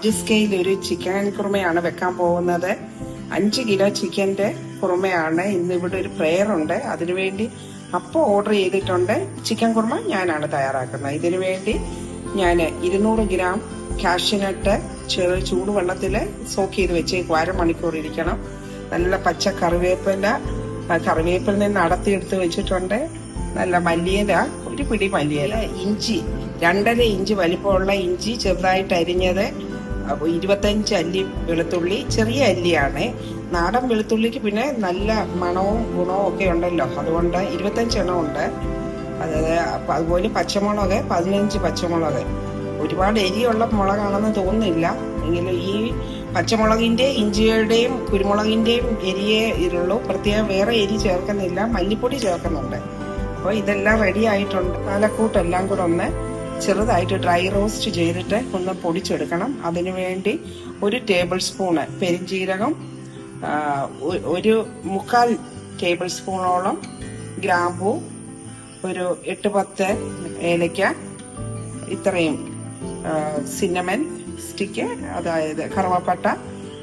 Large scale ഒരു chicken കുറുമയാണ് വെക്കാൻ പോകുന്നത്. 5 കിലോ ചിക്കന്റെ കുറുമയാണ്. ഇന്ന് ഇവിടെ ഒരു പ്രെയർ ഉണ്ട്, അതിനുവേണ്ടി അപ്പോൾ ഓർഡർ ചെയ്തിട്ടുണ്ട്. ചിക്കൻ കുറുമ ഞാനാണ് തയ്യാറാക്കുന്നത്. ഇതിനു വേണ്ടി ഞാൻ 200 ഗ്രാം കാഷ്യൂനട്ട് ചെറു ചൂടുവെള്ളത്തിൽ സോക്ക് ചെയ്ത് വെച്ചേക്കും. 1/2 മണിക്കൂർ ഇരിക്കണം. നല്ല പച്ച കറിവേപ്പിൽ നിന്ന് അടത്തിയെടുത്ത് വെച്ചിട്ടുണ്ട്. നല്ല മല്ലിയില, ഒരു പിടി മല്ലിയില, ഇഞ്ചി 2.5 ഇഞ്ച് വലിപ്പമുള്ള ഇഞ്ചി ചെറുതായിട്ട് അരിഞ്ഞത്, 25 അല്ലി വെളുത്തുള്ളി, ചെറിയ അല്ലിയാണ്. നാടൻ വെളുത്തുള്ളിക്ക് പിന്നെ നല്ല മണവും ഗുണവും ഒക്കെ ഉണ്ടല്ലോ, അതുകൊണ്ട് 25 എണ്ണം ഉണ്ട്. അതുപോലെ പച്ചമുളക് 15 പച്ചമുളക്. ഒരുപാട് എരിയുള്ള മുളകാണെന്ന് തോന്നുന്നില്ല, എങ്കിലും ഈ പച്ചമുളകിന്റെ ഇഞ്ചിയുടെയും കുരുമുളകിന്റെയും എരിയേ ഇരുള്ളൂ. പ്രത്യേകം വേറെ എരി ചേർക്കുന്നില്ല, മല്ലിപ്പൊടി ചേർക്കുന്നുണ്ട്. അപ്പോൾ ഇതെല്ലാം റെഡി ആയിട്ടുണ്ട്. പാലക്കൂട്ടെല്ലാം കൂടെ ഒന്ന് ചെറുതായിട്ട് ഡ്രൈ റോസ്റ്റ് ചെയ്തിട്ട് ഒന്ന് പൊടിച്ചെടുക്കണം. അതിനുവേണ്ടി 1 ടേബിൾ സ്പൂണ് പെരിഞ്ജീരകം, 1/4 ടേബിൾ സ്പൂണോളം ഗ്രാമ്പൂ, ഒരു 8-10 ഏലക്ക, ഇത്രയും സിന്നമൻ സ്റ്റിക്ക്, അതായത് കറുവപ്പട്ട,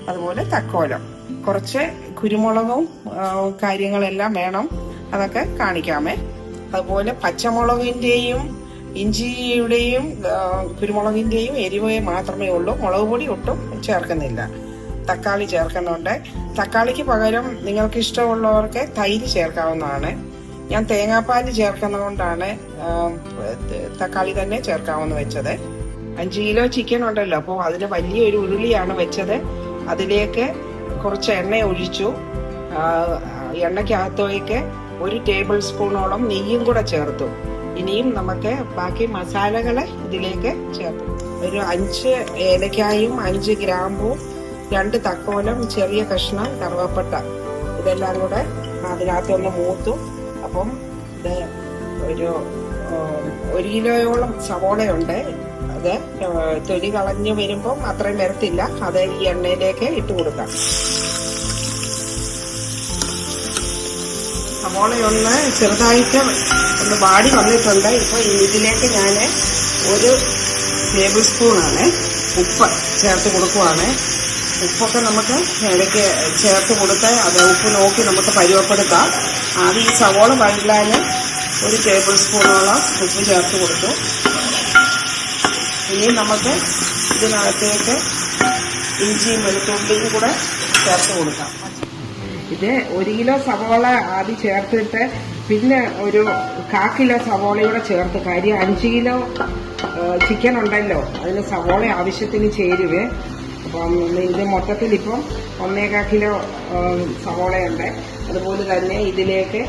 അതുപോലെ തക്കോലം, കുറച്ച് കുരുമുളകും കാര്യങ്ങളെല്ലാം വേണം, അതൊക്കെ കാണിക്കാമേ. അതുപോലെ പച്ചമുളകിന്റെയും ഇഞ്ചിയുടെയും കുരുമുളകിന്റെയും എരിവ് മാത്രമേ ഉള്ളൂ. മുളക് പൊടി ഒട്ടും ചേർക്കുന്നില്ല. തക്കാളി ചേർക്കുന്നുണ്ട്. തക്കാളിക്ക് പകരം നിങ്ങൾക്ക് ഇഷ്ടമുള്ളവർക്ക് തൈര് ചേർക്കാവുന്നതാണ്. ഞാൻ തേങ്ങാപ്പാൽ ചേർക്കുന്നതുകൊണ്ടാണ് തക്കാളി തന്നെ ചേർക്കാമെന്ന് വെച്ചത്. 5 കിലോ ചിക്കൻ ഉണ്ടല്ലോ, അപ്പോൾ അതിന് വലിയൊരു ഉരുളിയാണ് വെച്ചത്. അതിലേക്ക് കുറച്ച് എണ്ണ ഒഴിച്ചു. എണ്ണയ്ക്കകത്തേക്ക് 1 ടേബിൾ സ്പൂണോളം നെയ്യും കൂടെ ചേർത്തു. ഇനിയും നമുക്ക് ബാക്കി മസാലകള് ഇതിലേക്ക് ചേർത്തു. ഒരു 5 ഏലക്കായും 5 ഗ്രാമ്പും 2 തക്കോലം, ചെറിയ കഷ്ണം കറുവപ്പട്ട, ഇതെല്ലാം കൂടെ അതിനകത്തൊന്ന് മൂത്തു. അപ്പം ഇത് ഒരു 1 കിലോയോളം സവോളയുണ്ട്. അത് തൊലി കളഞ്ഞു വരുമ്പം അത്രയും വരത്തില്ല, അത് ഈ എണ്ണയിലേക്ക് ഇട്ട് കൊടുക്കാം. സവോളയൊന്ന് ചെറുതായിട്ട് ഒന്ന് വാടി വന്നിട്ടുണ്ട്. ഇപ്പൊ ഇതിലേക്ക് ഞാൻ 1 ടേബിൾ സ്പൂണാണ് ഉപ്പ് ചേർത്ത് കൊടുക്കുവാണ്. ഉപ്പൊക്കെ നമുക്ക് ഇടയ്ക്ക് ചേർത്ത് കൊടുത്ത് അത് ഉപ്പ് നോക്കി നമുക്ക് പരുവപ്പെടുത്താം. ആദ്യം ഈ സവോള വഴലാൻ 1 ടേബിൾ സ്പൂണോളം ഉപ്പ് ചേർത്ത് കൊടുത്തു. ഇനി നമുക്ക് ഇതിനകത്തേക്ക് ഇഞ്ചിയും വെളുത്തുള്ളിയും കൂടെ ചേർത്ത് കൊടുക്കാം. ഇത് 1 കിലോ സവോള ആദ്യം ചേർത്തിട്ട് പിന്നെ ഒരു 1/4 കിലോ സവോളയൂടെ ചേർത്ത്. കാര്യം 5 കിലോ ചിക്കൻ ഉണ്ടല്ലോ, അതിന് സവോള ആവശ്യത്തിന് ചേരുവേ. അപ്പം ഇത് മൊത്തത്തിൽ ഇപ്പം 1.25 കിലോ സവോളയുണ്ട്. അതുപോലെ തന്നെ ഇതിലേക്ക്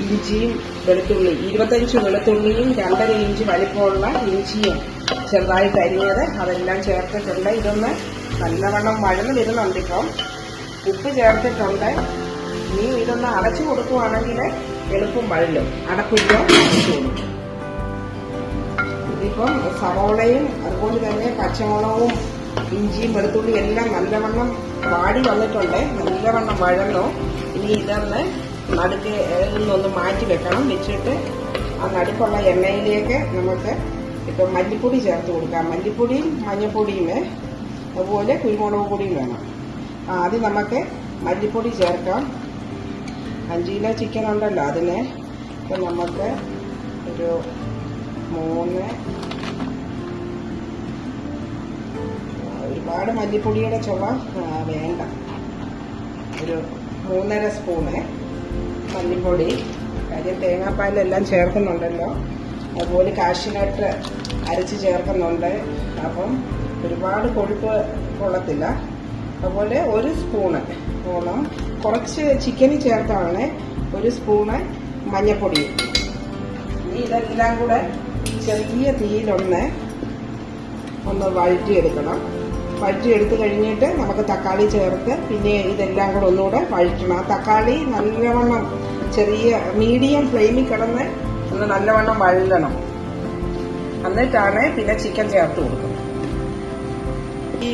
ഇഞ്ചിയും വെളുത്തുള്ളി, 25 വെളുത്തുള്ളിയും 2.5 ഇഞ്ച് വലിപ്പമുള്ള ഇഞ്ചിയും ചെറുതായിട്ട് അരിഞ്ഞത്, അതെല്ലാം ചേർത്തിട്ടുണ്ട്. ഇതൊന്ന് നല്ലവണ്ണം വഴന്ന് വരുന്നുണ്ട്. ഇപ്പം ഉപ്പ് ചേർത്തിട്ടുണ്ട്. ഇനി ഇതൊന്ന് അടച്ചു കൊടുക്കുവാണെങ്കിൽ എളുപ്പം വഴലും. അടപ്പില്ലോ അടച്ചു കൊടുക്കും. ഇതിപ്പം സവോളയും അതുപോലെ തന്നെ പച്ചമുളകും ഇഞ്ചിയും വെളുത്തുള്ളിയും എല്ലാം നല്ലവണ്ണം വാടി വന്നിട്ടുണ്ട്, നല്ലവണ്ണം വഴന്നു. ഇനി ഇതൊന്ന് നടുക്ക് നിന്നൊന്ന് മാറ്റി വെക്കണം. വെച്ചിട്ട് ആ നടുക്കുള്ള എണ്ണയിലേക്ക് നമുക്ക് ഇപ്പം മല്ലിപ്പൊടി ചേർത്ത് കൊടുക്കാം. മല്ലിപ്പൊടിയും മഞ്ഞൾപ്പൊടിയും അതുപോലെ കുരുമുളക് പൊടിയും വേണം. ആദ്യം നമുക്ക് മല്ലിപ്പൊടി ചേർക്കാം. 5 കിലോ ചിക്കൻ ഉണ്ടല്ലോ, അതിന് ഇപ്പം നമുക്ക് ഒരു 3, ഒരുപാട് മല്ലിപ്പൊടിയുടെ ചുവ വേണ്ട, ഒരു 3.5 സ്പൂണ് മല്ലിപ്പൊടി. കാര്യം തേങ്ങാപ്പാലെല്ലാം ചേർക്കുന്നുണ്ടല്ലോ. അതുപോലെ കാഷ്യൂനട്ട് അരച്ച് ചേർക്കുന്നുണ്ട്, അപ്പം ഒരുപാട് കൊഴുപ്പ് കൊള്ളത്തില്ല. അതുപോലെ 1 സ്പൂണ് ഓണം കുറച്ച് ചിക്കന് ചേർത്താണ് 1 സ്പൂണ് മഞ്ഞൾപ്പൊടി. ഇനി ഇതെല്ലാം കൂടെ ചെറിയ തീയിലൊന്ന് വഴറ്റിയെടുക്കണം. വഴറ്റിയെടുത്ത് കഴിഞ്ഞിട്ട് നമുക്ക് തക്കാളി ചേർത്ത് പിന്നെ ഇതെല്ലാം കൂടെ ഒന്നുകൂടെ വഴറ്റണം. ആ തക്കാളി നല്ലവണ്ണം ചെറിയ മീഡിയം ഫ്ലെയിമിൽ കിടന്ന് ഒന്ന് നല്ലവണ്ണം വഴലണം. എന്നിട്ടാണ് പിന്നെ ചിക്കൻ ചേർത്ത് കൊടുക്കുന്നത്. ഈ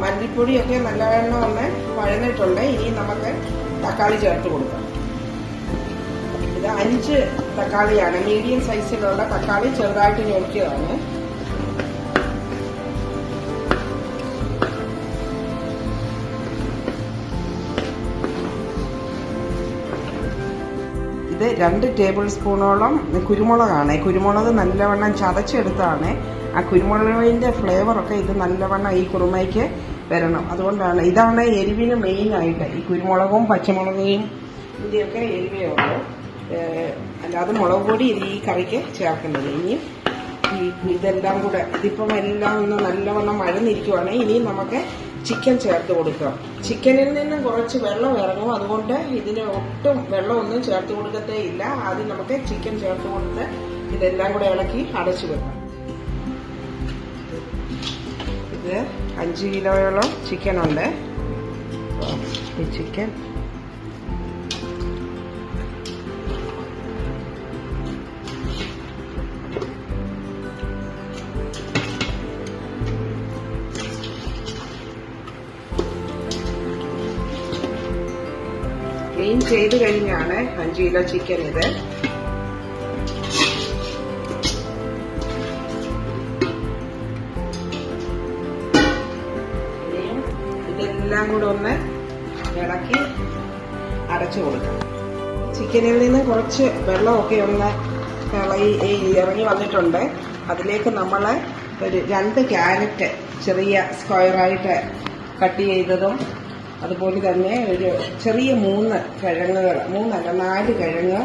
മല്ലിപ്പൊടിയൊക്കെ നല്ലവണ്ണം ഒന്ന് വഴന്നിട്ടുണ്ട്. ഇനി നമുക്ക് തക്കാളി ചേർത്ത് കൊടുക്കാം. ഇത് 5 തക്കാളിയാണ്, മീഡിയം സൈസിലുള്ള തക്കാളി ചെറുതായിട്ട് ഞെക്കിയതാണ്. ഇത് 2 ടേബിൾ സ്പൂണോളം കുരുമുളകാണ്. കുരുമുളക് നല്ലവണ്ണം ചതച്ചെടുത്താണ്. ആ കുരുമുളകിൻ്റെ ഫ്ലേവറൊക്കെ ഇത് നല്ലവണ്ണം ഈ കുറുമയ്ക്ക് വരണം. അതുകൊണ്ടാണ് ഇതാണ് എരിവിന് മെയിനായിട്ട്. ഈ കുരുമുളകും പച്ചമുളകും ഇതിൻ്റെയൊക്കെ എരിവേ ഉള്ളൂ. അല്ലാതെ മുളക് പൊടി ഈ കറിക്ക് ചേർക്കുന്നത്. ഇനിയും ഇതെല്ലാം കൂടെ ഇതിപ്പം എല്ലാം ഒന്ന് നല്ലവണ്ണം മഴന്നിരിക്കുവാണ്. ഇനിയും നമുക്ക് ചിക്കൻ ചേർത്ത് കൊടുക്കാം. ചിക്കനിൽ നിന്നും കുറച്ച് വെള്ളം ഇറങ്ങും. അതുകൊണ്ട് ഇതിന് ഒട്ടും വെള്ളമൊന്നും ചേർത്ത് കൊടുക്കത്തേ ഇല്ല. ആദ്യം നമുക്ക് ചിക്കൻ ചേർത്ത് കൊടുത്ത് ഇതെല്ലാം കൂടെ ഇളക്കി അടച്ചു വെക്കാം. ഇത് 5 കിലോയോളം ചിക്കൻ ഉണ്ട്. ഈ ചിക്കൻ ക്ലീൻ ചെയ്ത് കഴിഞ്ഞാണ് 5 കിലോ ചിക്കൻ ഇത്. ഇതെല്ലാം കൂടെ ഒന്ന് ഇളക്കി അടച്ചു കൊടുക്കാം. ചിക്കനിൽ നിന്ന് കുറച്ച് വെള്ളമൊക്കെ ഒന്ന് ഇറങ്ങി വന്നിട്ടുണ്ട്. അതിലേക്ക് നമ്മൾ ഒരു 2 ക്യാരറ്റ് ചെറിയ സ്ക്വയറായിട്ട് കട്ട് ചെയ്തതും അതുപോലെ തന്നെ ഒരു ചെറിയ 3 കിഴങ്ങുകൾ, 4 കിഴങ്ങ്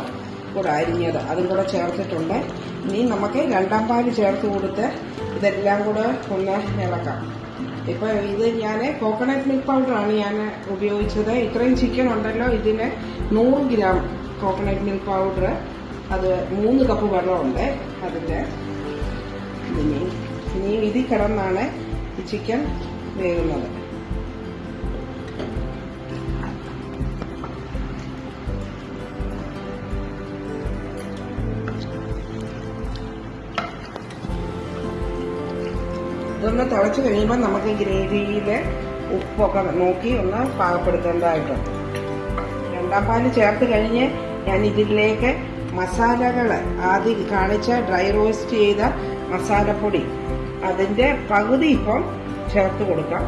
കൂടെ അരിഞ്ഞത് അതും കൂടെ ചേർത്തിട്ടുണ്ട്. ഇനി നമുക്ക് 2ാം പാല് ചേർത്ത് കൊടുത്ത് ഇതെല്ലാം കൂടെ ഒന്ന് ഇളക്കാം. ഇപ്പോൾ ഇത് ഞാൻ കോക്കനട്ട് മിൽക്ക് പൗഡറാണ് ഞാൻ ഉപയോഗിച്ചത്. ഇത്രയും ചിക്കൻ ഉണ്ടല്ലോ, ഇതിന് 100 ഗ്രാം കോക്കനട്ട് മിൽക്ക് പൗഡർ, അത് 3 കപ്പ് വെള്ളമുണ്ട് അതിൻ്റെ. ഇനി ഇതിൽ കിടന്നാണ് ഈ ചിക്കൻ വേകുന്നത്. ഇതൊന്ന് തിളച്ച് കഴിയുമ്പോൾ നമുക്ക് ഗ്രേവിയിൽ ഉപ്പൊക്കെ നോക്കി ഒന്ന് പാകപ്പെടുത്തേണ്ടതായിട്ടുണ്ട്. 2ാം പാല് ചേർത്ത് കഴിഞ്ഞ് ഞാൻ ഇതിലേക്ക് മസാലകൾ ആദ്യം കാണിച്ച ഡ്രൈ റോസ്റ്റ് ചെയ്ത മസാലപ്പൊടി അതിൻ്റെ പകുതി ഇപ്പം ചേർത്ത് കൊടുക്കാം.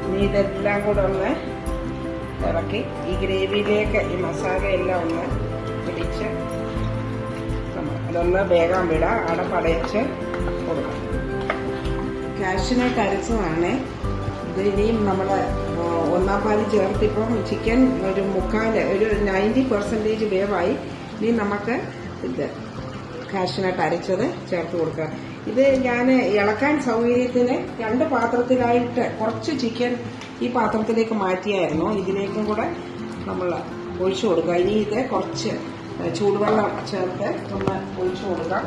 ഇനി ഇതെല്ലാം കൂടെ ഒന്ന് ഇറക്കി ഈ ഗ്രേവിയിലേക്ക് ഈ മസാലയെല്ലാം ഒന്ന് പിടിച്ച് അതൊന്ന് വേഗം വിടാം. അടപ്പടച്ച് കൊടുക്കാം. കാഷ്യൂനട്ട് അരച്ചതാണ് ഇത്. ഇനിയും നമ്മൾ 1ാം പാല് ചേർത്തിപ്പം ചിക്കൻ ഒരു 90% വേവായി. ഇനി നമുക്ക് ഇത് കാഷ്യൂനട്ട് അരച്ചത് ചേർത്ത് കൊടുക്കാം. ഇത് ഞാൻ ഇളക്കാൻ സൗകര്യത്തിന് 2 പാത്രത്തിലായിട്ട് കുറച്ച് ചിക്കൻ ഈ പാത്രത്തിലേക്ക് മാറ്റിയായിരുന്നു. ഇതിലേക്കും കൂടെ നമ്മൾ ഒഴിച്ചു കൊടുക്കുക. ഇനി ഇത് കുറച്ച് ചൂടുവെള്ളം ചേർത്ത് ഒന്ന് ഒഴിച്ചു കൊടുക്കാം.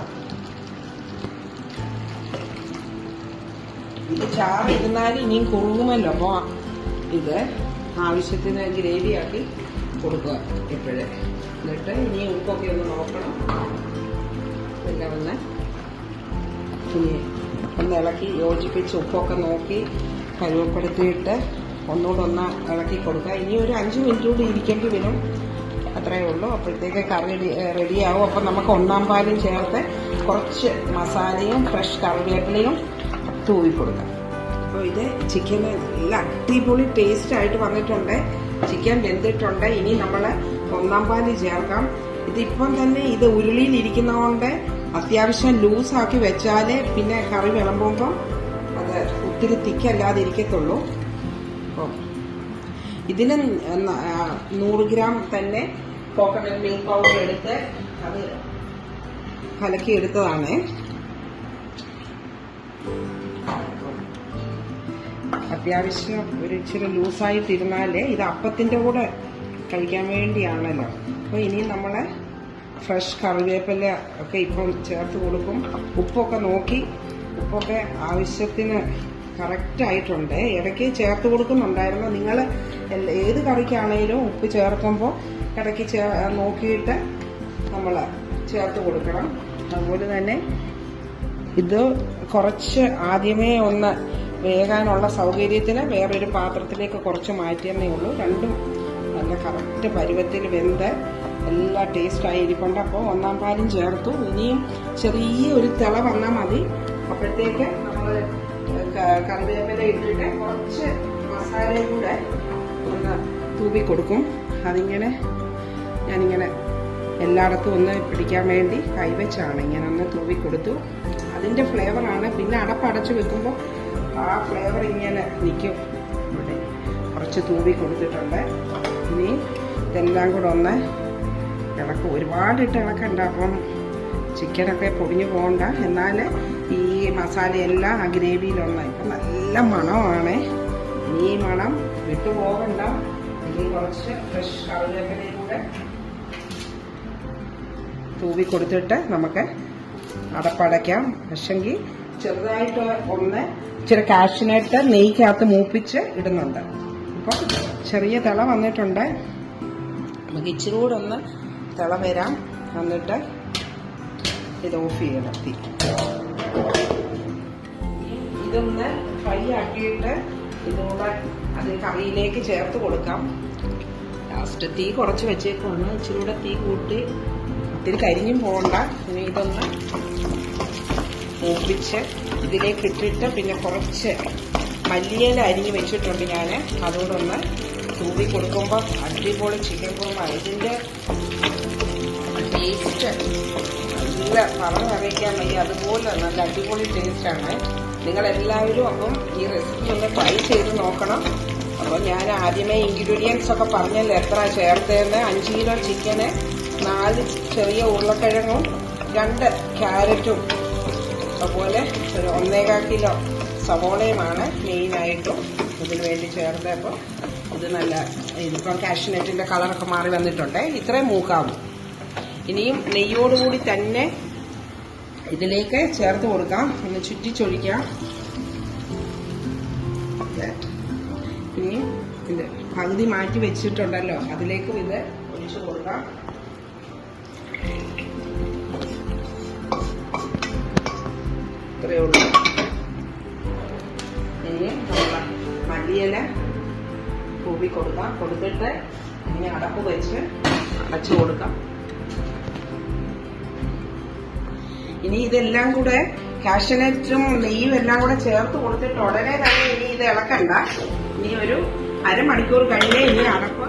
ഇത് ചാറ് ഇരുന്നാൽ ഇനിയും കുറുകുമല്ലോ. അപ്പോൾ ഇത് ആവശ്യത്തിന് ഗ്രേവിയാക്കി കൊടുക്കുക എപ്പോഴും. എന്നിട്ട് ഇനി ഉപ്പൊക്കെ ഒന്ന് നോക്കണം. എല്ലാം ഒന്ന് ഇളക്കി യോജിപ്പിച്ച് ഉപ്പൊക്കെ നോക്കി പരുവപ്പെടുത്തിയിട്ട് ഒന്നുകൂടെ ഇളക്കി കൊടുക്കുക. ഇനി ഒരു 5 മിനിറ്റ് കൂടി ഇരിക്കേണ്ടി വരും. അത്രയേ ഉള്ളൂ. അപ്പോഴത്തേക്ക് കറി റെഡിയാവും. അപ്പം നമുക്ക് 1ാം പാലും ചേർത്ത് കുറച്ച് മസാലയും ഫ്രഷ് കറിവേപ്പിലയും തൂവി കൊടുക്കാം. അപ്പോൾ ഇത് ചിക്കന് നല്ല അടിപൊളി ടേസ്റ്റായിട്ട് വന്നിട്ടുണ്ട്. ചിക്കൻ വെന്തിട്ടുണ്ട്. ഇനി നമ്മൾ 1ാം പാല് ചേർക്കാം. ഇതിപ്പം തന്നെ ഇത് ഉരുളിയിലിരിക്കുന്നതുകൊണ്ട് അത്യാവശ്യം ലൂസാക്കി വെച്ചാൽ പിന്നെ കറി വിളമ്പുമ്പോൾ അത് ഒത്തിരി തിക്കല്ലാതെ ഇരിക്കത്തുള്ളൂ. അപ്പോൾ ഇതിന് 100 ഗ്രാം തന്നെ കോക്കനട്ട് മിൽക്ക് പൗഡർ എടുത്ത് അത് കലക്കിയെടുത്തതാണ്. അത്യാവശ്യം ഒരു ഇച്ചിരി ലൂസായിട്ടിരുന്നാൽ ഇത് അപ്പത്തിൻ്റെ കൂടെ കഴിക്കാൻ വേണ്ടിയാണല്ലോ. അപ്പോൾ ഇനി നമ്മൾ ഫ്രഷ് കറിവേപ്പില ഒക്കെ ഇപ്പം ചേർത്ത് കൊടുക്കും. ഉപ്പൊക്കെ നോക്കി ഉപ്പൊക്കെ ആവശ്യത്തിന് കറക്റ്റായിട്ടുണ്ട്. ഇടയ്ക്ക് ചേർത്ത് കൊടുക്കുന്നുണ്ടായിരുന്നു. നിങ്ങൾ ഏത് കറിക്കാണേലും ഉപ്പ് ചേർക്കുമ്പോൾ ഇടയ്ക്ക് നോക്കിയിട്ട് നമ്മൾ ചേർത്ത് കൊടുക്കണം. അതുപോലെ തന്നെ ഇത് കുറച്ച് ആദ്യമേ ഒന്ന് വേകാനുള്ള സൗകര്യത്തിന് വേറൊരു പാത്രത്തിലേക്ക് കുറച്ച് മാറ്റിയെന്നേ ഉള്ളൂ. രണ്ടും നല്ല കറക്റ്റ് പരുവത്തിൽ വെന്ത് എല്ലാ ടേസ്റ്റായി ഇരിപ്പുണ്ട്. അപ്പോൾ 1ാം പാലും ചേർത്തു. ഇനിയും ചെറിയ ഒരു തിള വന്നാൽ മതി. അപ്പോഴത്തേക്ക് നമ്മൾ കറിവേപ്പില ഇട്ടിട്ട് കുറച്ച് മസാലയും കൂടെ ഒന്ന് തൂവി കൊടുക്കും. അതിങ്ങനെ ഞാനിങ്ങനെ എല്ലായിടത്തും ഒന്ന് പിടിക്കാൻ വേണ്ടി കൈവച്ചാണ് ഇങ്ങനെ ഒന്ന് തൂവി കൊടുത്തു. അതിൻ്റെ ഫ്ലേവറാണ്. പിന്നെ അടപ്പടച്ച് വെക്കുമ്പോൾ ആ ഫ്ലേവർ ഇങ്ങനെ നിൽക്കും. ഇവിടെ കുറച്ച് തൂവി കൊടുത്തിട്ടുണ്ട്. ഇനി ഇതെല്ലാം കൂടെ ഒന്ന് ഇളക്കും. ഒരുപാടിട്ട് ഇളക്കണ്ട, അപ്പം ചിക്കനൊക്കെ പൊടിഞ്ഞു പോകണ്ട. എന്നാൽ ഈ മസാലയെല്ലാം ആ ഗ്രേവിയിലൊന്ന് ഇപ്പം നല്ല മണമാണ്. ഈ മണം വിട്ടുപോകണ്ട. ഇനി കുറച്ച് ഫ്രഷ് കറിവേപ്പിലയും കൂടെ തൂവി കൊടുത്തിട്ട് നമുക്ക് അടപ്പടയ്ക്കാം. പക്ഷെങ്കിൽ ചെറുതായിട്ട് ഒന്ന് ഇച്ചിരി കാഷ്യൂനട്ട് നെയ്ക്കകത്ത് മൂപ്പിച്ച് ഇടുന്നുണ്ട്. ഇപ്പം ചെറിയ തിള വന്നിട്ടുണ്ട്. നമുക്ക് ഇച്ചിരി കൂടെ ഒന്ന് തിള വരാം. എന്നിട്ട് ഇത് ഓഫ് ചെയ്യണം. തീ ഇതൊന്ന് ഫ്രൈ ആക്കിയിട്ട് ഇതുകൂടെ അത് കറിയിലേക്ക് ചേർത്ത് കൊടുക്കാം. ലാസ്റ്റ് തീ കുറച്ച് വെച്ചേക്കാണ്. ഇച്ചിരി കൂടെ തീ കൂട്ടി ഒത്തിരി കരിഞ്ഞും പോകണ്ട. ഇനി ഇതൊന്ന് മൂപ്പിച്ച് ഇതിലേക്ക് ഇട്ടിട്ട് പിന്നെ കുറച്ച് മല്ലിയില അരിഞ്ഞ് വെച്ചിട്ടുണ്ട് ഞാൻ. അതുകൂടെ ഒന്ന് തൂവി കൊടുക്കുമ്പോൾ അടിപൊളി ചിക്കൻ കുറുമ. ഇതിൻ്റെ ടേസ്റ്റ് നല്ല പറഞ്ഞറിയിക്കാൻ വയ്യ. അതുപോലെ നല്ല അടിപൊളി ടേസ്റ്റാണ്. നിങ്ങളെല്ലാവരും അപ്പം ഈ റെസിപ്പി ഒന്ന് ട്രൈ ചെയ്ത് നോക്കണം. അപ്പോൾ ഞാൻ ആദ്യമേ ഇൻഗ്രീഡിയൻസ് ഒക്കെ പറഞ്ഞല്ലോ എത്ര ചേർത്തതെന്ന്. 5 കിലോ ചിക്കന്, 4 ചെറിയ ഉരുളക്കിഴങ്ങും 2 ക്യാരറ്റും അതുപോലെ ഒരു 1.25 കിലോ സവോളയുമാണ് മെയിനായിട്ടും ഇതിന് വേണ്ടി ചേർത്തപ്പോൾ ഇത് നല്ല ഇതിപ്പം കാഷ്യൂനട്ടിൻ്റെ കളറൊക്കെ മാറി വന്നിട്ടുണ്ട്. ഇത്രയും മൂക്കാവും. ഇനിയും നെയ്യോടുകൂടി തന്നെ ഇതിലേക്ക് ചേർത്ത് കൊടുക്കാം. ഒന്ന് ചുറ്റിച്ചൊഴിക്കാം. ഇനി ഇത് പകുതി മാറ്റി വെച്ചിട്ടുണ്ടല്ലോ അതിലേക്കും ഇത് ഒഴിച്ചു കൊടുക്കാം. ഇത്രയേ ഉള്ളൂ. ഇനി മല്ലിയില തൂവി കൊടുക്കാം. കൊടുത്തിട്ട് ഇനി അടപ്പ് വെച്ച് അടച്ചു കൊടുക്കാം. ഇനി ഇതെല്ലാം കൂടെ കാഷ്യൂനട്ടും നെയ്യും എല്ലാം കൂടെ ചേർത്ത് കൊടുത്തിട്ട് ഉടനെ തന്നെ ഇനി ഇത് ഇളക്കണ്ട. ഇനി ഒരു അരമണിക്കൂർ കഴിഞ്ഞേ ഇനി അടപ്പ്